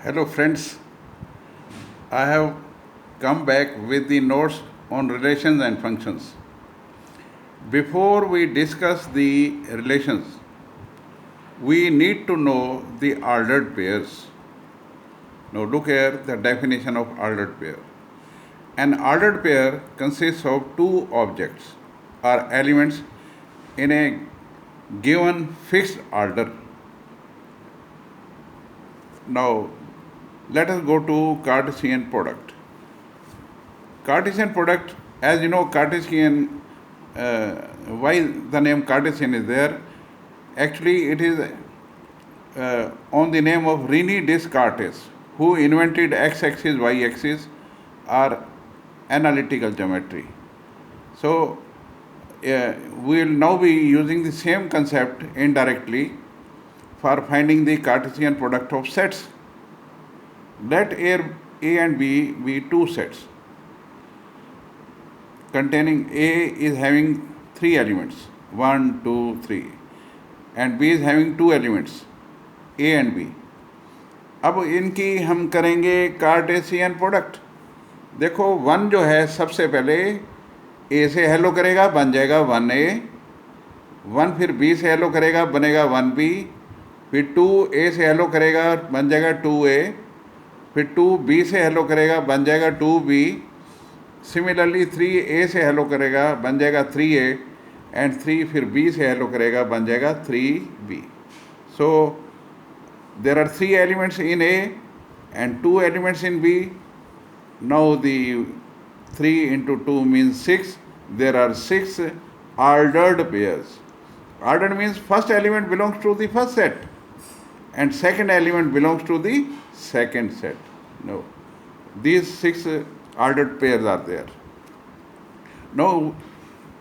Hello friends, I have come back with the notes on relations and functions. Before we discuss the relations, we need to know the ordered pairs. Now look here the definition of ordered pair. An ordered pair consists of two objects or elements in a given fixed order. Now let us go to Cartesian product. Cartesian product, as you know, Cartesian, why the name Cartesian is there? Actually, it is on the name of Rene Descartes, who invented x-axis, y-axis, or analytical geometry. So, we will now be using the same concept indirectly for finding the Cartesian product of sets. Let A and B be two sets containing A is having three elements 1, 2, 3 and B is having two elements A and B. अब इनकी हम करेंगे Cartesian product. देखो 1 जो है सबसे पहले A से हेलो करेगा बन जाएगा 1A, 1 फिर B से हेलो करेगा बनेगा 1B, फिर 2 A से हेलो करेगा बन जाएगा 2A, फिर 2 B से हेलो करेगा बन जाएगा 2B. सिमिलरली 3 A से हेलो करेगा बन जाएगा 3A एंड 3 फिर B से हेलो करेगा बन जाएगा 3B. So there are 3 elements in A and 2 elements in B. Now the 3 into 2 means 6. There are 6 ordered pairs. Ordered means first element belongs to the first set and second element belongs to the second set. No, these 6 ordered pairs are there. Now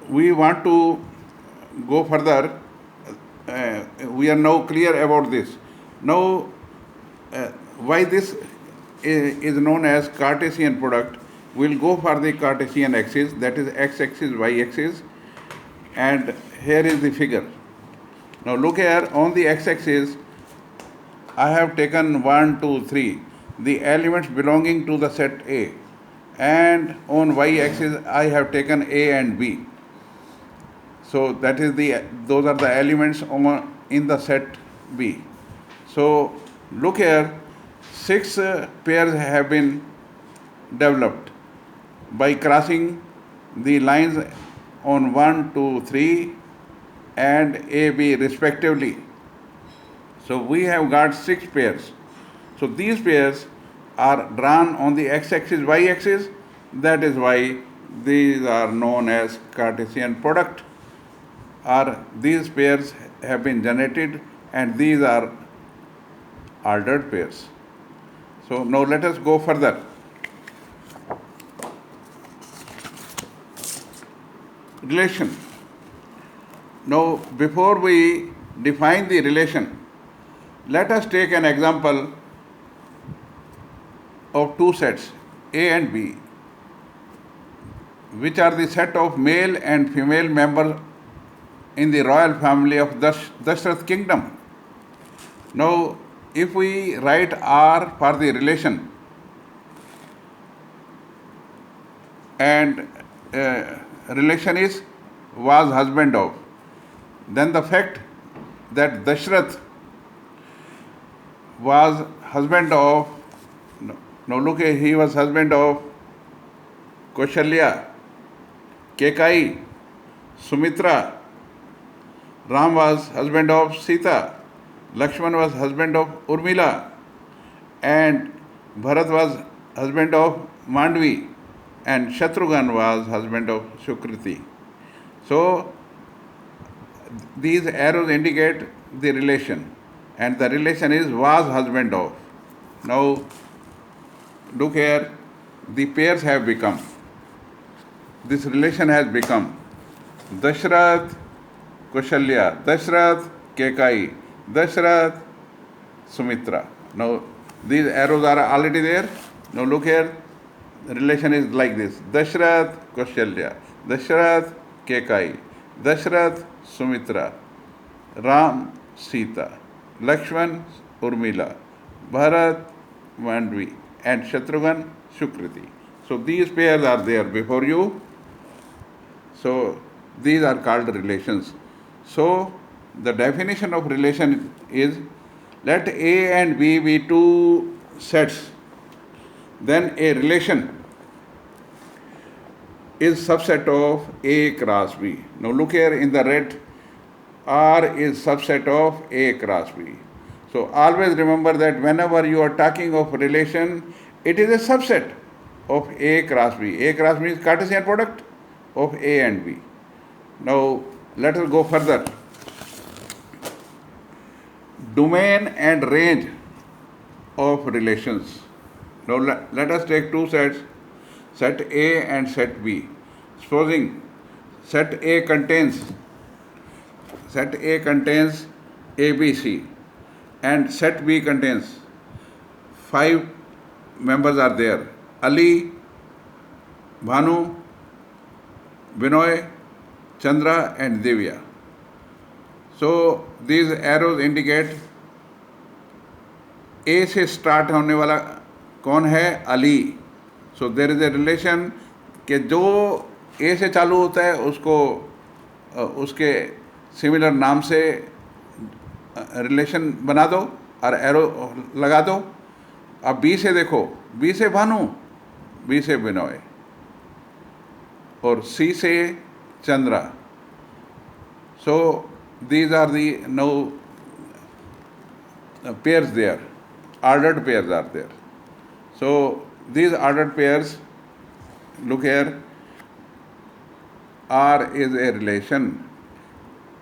we want to go further. We are now clear about this. Now why this is known as Cartesian product? We'll go for the Cartesian axis, that is x-axis, y-axis, and here is the figure. Now look here, on the x-axis I have taken 1, 2, 3, the elements belonging to the set A, and on y-axis I have taken A and B. So that is those are the elements in the set B. So look here, 6 pairs have been developed by crossing the lines on 1, 2, 3 and AB respectively. So we have got 6 pairs. So these pairs are drawn on the x-axis, y-axis. That is why these are known as Cartesian product, or these pairs have been generated and these are ordered pairs. So now let us go further. Relation. Now before we define the relation, let us take an example of two sets A and B, which are the set of male and female members in the royal family of Dashrath kingdom. Now if we write R for the relation and relation is was husband of, then the fact that Dashrath was husband of, now look here, he was husband of Kaushalya, Kekai, Sumitra. Ram was husband of Sita, Lakshman was husband of Urmila, and Bharat was husband of Mandvi, and Shatrughan was husband of Sukriti. So these arrows indicate the relation, and the relation is was husband of. Now look here, the pairs have become, this relation has become Dashrath Kaushalya, Dashrath Kekai, Dashrath Sumitra. Now these arrows are already there. Now look here, the relation is like this: Dashrath Kaushalya, Dashrath Kekai, Dashrath Sumitra, Ram Sita, Lakshman Urmila, Bharat 1B, and Shatrughan, Shukriti. So these pairs are there before you. So these are called relations. So the definition of relation is, let A and B be two sets. Then a relation is subset of A cross B. Now look here in the red, R is subset of A cross B. So always remember that whenever you are talking of relation, it is a subset of A cross B. A cross B is Cartesian product of A and B. Now let us go further. Domain and range of relations. Now let us take two sets, set A and set B. Supposing set A contains ABC and set B contains 5 members are there: Ali, Bhanu, Binoy, Chandra and Divya. So these arrows indicate A से start होने वाला कौन है? अली. सो there is a relation कि जो ए से चालू होता है उसको उसके सिमिलर नाम से रिलेशन बना दो और एरो लगा दो. अब बी से देखो, बी से भानु, बी से बिनोय और सी से चंद्रा. सो these are the now pairs there, ordered pairs are there. So these ordered pairs, look here, R is a relation.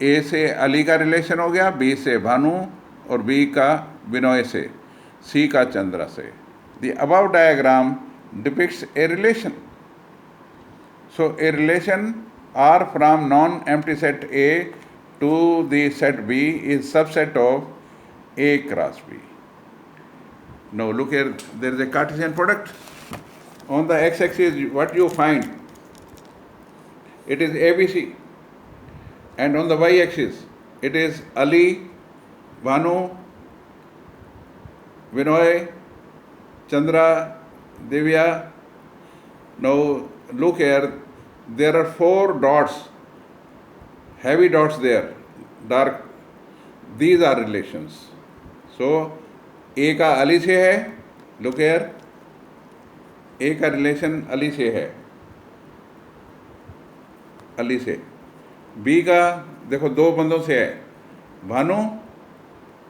A से अली का रिलेशन हो गया, B से भानु और B का बिनोय से, C का चंद्रा से. The above diagram depicts a relation. So a relation R from non-empty set A to the set B is subset of A cross B. Now look here, there is a Cartesian product. On the x-axis, what you find? It is ABC. And on the y-axis, it is Ali, Bhanu, Binoy, Chandra, Divya. Now look here, there are 4 dots, heavy dots there, dark. These are relations. So A का अली से है, look here, A का relation Ali से है, अली से. B का देखो 2 बंदों से है, भानु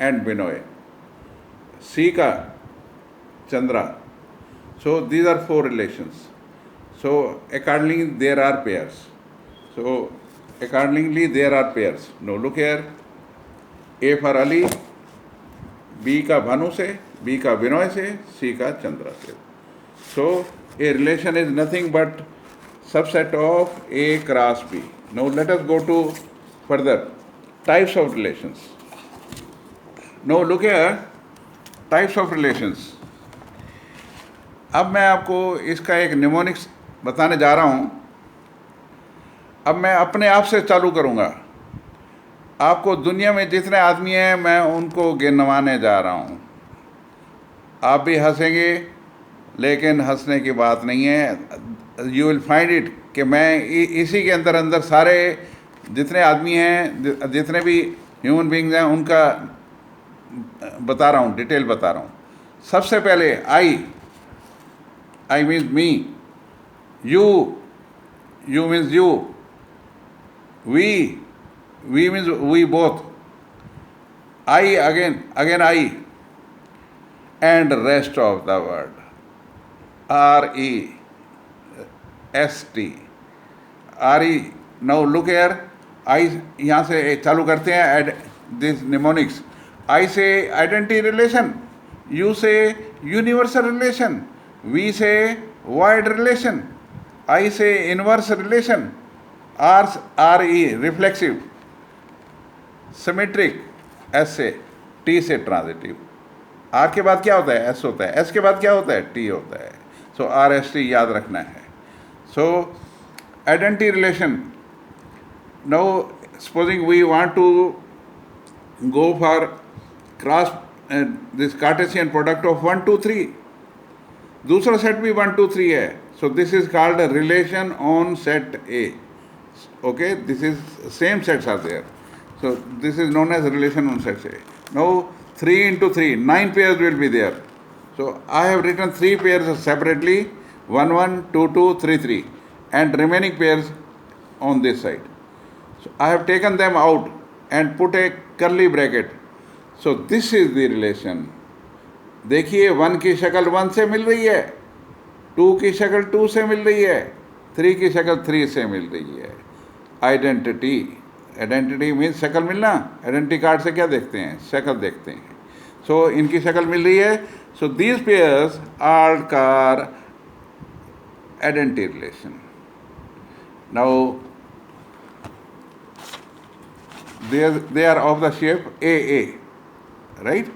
एंड बिनोय. C का Chandra. So these are 4 relations. So accordingly there are pairs. So accordingly there are pairs. Now look here, A for Ali, B का भानु से, B का बिनोय से, C का चंद्रा से. So a relation is nothing but subset of A cross B. Now let us go to further types of relations. Now look here, types of relations. अब मैं आपको इसका एक निमोनिक्स बताने जा रहा हूँ. अब मैं अपने आप से चालू करूँगा. आपको दुनिया में जितने आदमी हैं मैं उनको गिनवाने जा रहा हूँ. आप भी हंसेंगे, लेकिन हंसने की बात नहीं है. यू विल फाइंड इट कि मैं इसी के अंदर अंदर सारे जितने आदमी हैं, जितने भी ह्यूमन बींग्स हैं, उनका बता रहा हूँ, डिटेल बता रहा हूँ. सबसे पहले I means me, you means you, we means we both, I again I, and rest of the word, REST, RE. Now look here, I यहाँ से चालू करते हैं. Add this mnemonics. I say identity relation, you say universal relation, we say void relation, I say inverse relation, RE reflexive, symmetric, S से, T से transitive. R के बाद क्या होता है? S होता है. S के बाद क्या होता है? T होता है. So RST याद रखना है. So identity relation. Now supposing we want to go for cross this Cartesian product of 1, 2, 3. दूसरा सेट भी 1 2 3 है. So this is called a relation on set A. Okay, this is same sets are there. So this is known as relation on set A. Now 3 into 3, 9 pairs will be there. So I have written 3 pairs separately, 1 1 2 2 3 3, and remaining pairs on this side. So I have taken them out and put a curly bracket. So this is the relation. देखिए 1 की शक्ल 1 से मिल रही है, 2 की शक्ल 2 से मिल रही है, 3 की शक्ल 3 से मिल रही है. आइडेंटिटी, आइडेंटिटी मीन्स शक्ल मिलना. आइडेंटिटी कार्ड से क्या देखते हैं? शक्ल देखते हैं. सो इनकी शक्ल मिल रही है. So these pairs are car identity relation. Now they are of the shape AA, right?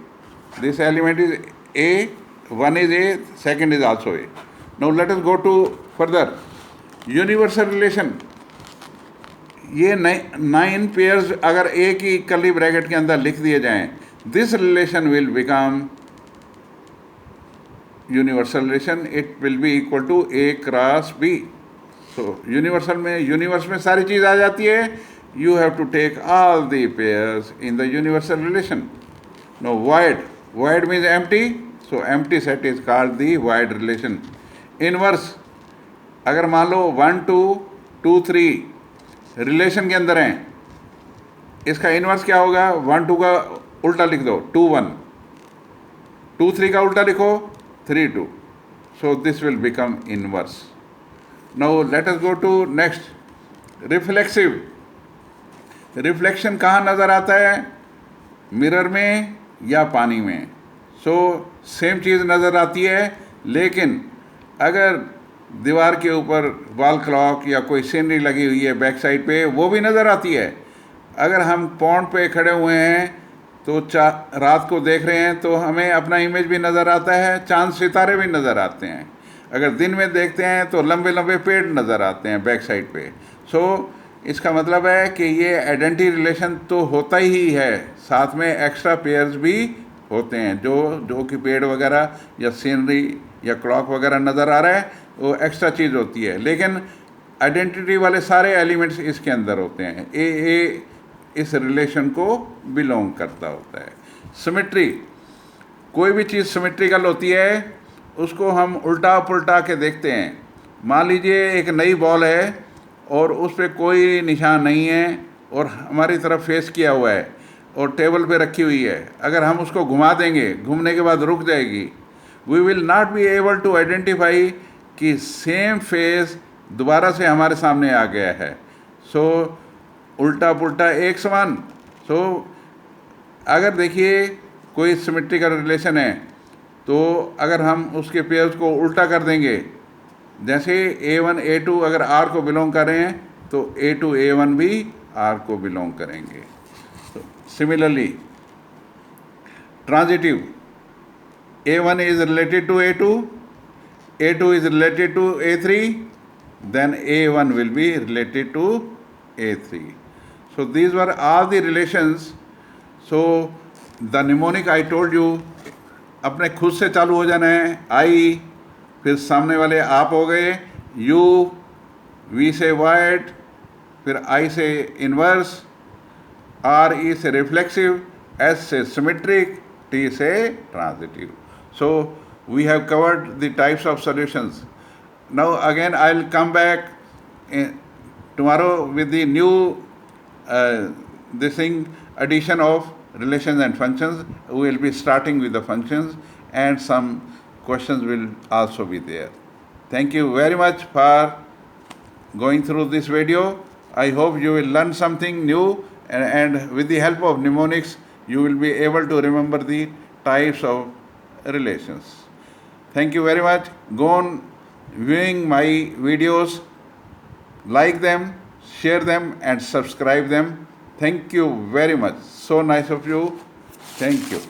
This element is A, one is A, second is also A. Now let us go to further. Universal relation. ये 9 pairs अगर A की curly bracket के अंदर लिख दिए जाएं, this relation will become universal relation. It will be equal to A cross B. So universal में, universe में सारी चीज़ आ जाती है. You have to take all the pairs in the universal relation. Now void, void means empty, so empty set is called the void relation. Inverse, अगर मान लो 1 2 2 3 relation के अंदर हैं, इसका इनवर्स क्या होगा? 1 2 का उल्टा लिख दो 2 1, 2 3 का उल्टा लिखो 3 2. So this will become inverse. Now let us go to next. Reflexive. Reflection कहाँ नज़र आता है? मिरर में या पानी में. सो सेम चीज़ नज़र आती है, लेकिन अगर दीवार के ऊपर वॉल क्लॉक या कोई सीनरी लगी हुई है बैक साइड पे, वो भी नज़र आती है. अगर हम पॉन्ड पे खड़े हुए हैं तो रात को देख रहे हैं तो हमें अपना इमेज भी नज़र आता है, चांद सितारे भी नज़र आते हैं. अगर दिन में देखते हैं तो लंबे लंबे पेड़ नज़र आते हैं बैक साइड पे. सो इसका मतलब है कि ये आइडेंटिटी रिलेशन तो होता ही है, साथ में एक्स्ट्रा पेयर्स भी होते हैं. जो कि पेड़ वगैरह या सीनरी या क्लॉक वगैरह नज़र आ रहा है, वो एक्स्ट्रा चीज़ होती है, लेकिन आइडेंटिटी वाले सारे एलिमेंट्स इसके अंदर होते हैं. ए इस रिलेशन को बिलोंग करता होता है. सिमेट्री, कोई भी चीज़ सिमेट्रिकल होती है, उसको हम उल्टा पुल्टा के देखते हैं. मान लीजिए एक नई बॉल है और उस पर कोई निशान नहीं है और हमारी तरफ फेस किया हुआ है और टेबल पे रखी हुई है. अगर हम उसको घुमा देंगे, घूमने के बाद रुक जाएगी. We will not be able to identify कि सेम फेस दोबारा से हमारे सामने आ गया है. सो उल्टा पुल्टा एक समान. सो अगर देखिए कोई सिमेट्रिकल रिलेशन है, तो अगर हम उसके पेयर्स को उल्टा कर देंगे, जैसे A1 A2 अगर R को बिलोंग कर रहे हैं तो A2 A1 भी R को बिलोंग करेंगे. तो similarly transitive, A1 is related to A2, A2 is related to A3, then A1 will be related to A3. So these were all the relations. So the mnemonic I told you, अपने खुद से चालू हो जाना है. I, फिर सामने वाले आप हो गए, यू, वी से वाइड, फिर आई से इन्वर्स, आर ई से रिफ्लेक्सिव, एस से सिमेट्रिक, टी से transitive. So we have covered the types of solutions. Now again I will come back tomorrow with the new this thing addition of relations and functions. We will be starting with the functions and some questions will also be there. Thank you very much for going through this video. I hope you will learn something new, and with the help of mnemonics you will be able to remember the types of relations. Thank you very much. Go on viewing my videos, like them, share them and subscribe them. Thank you very much. So nice of you. Thank you.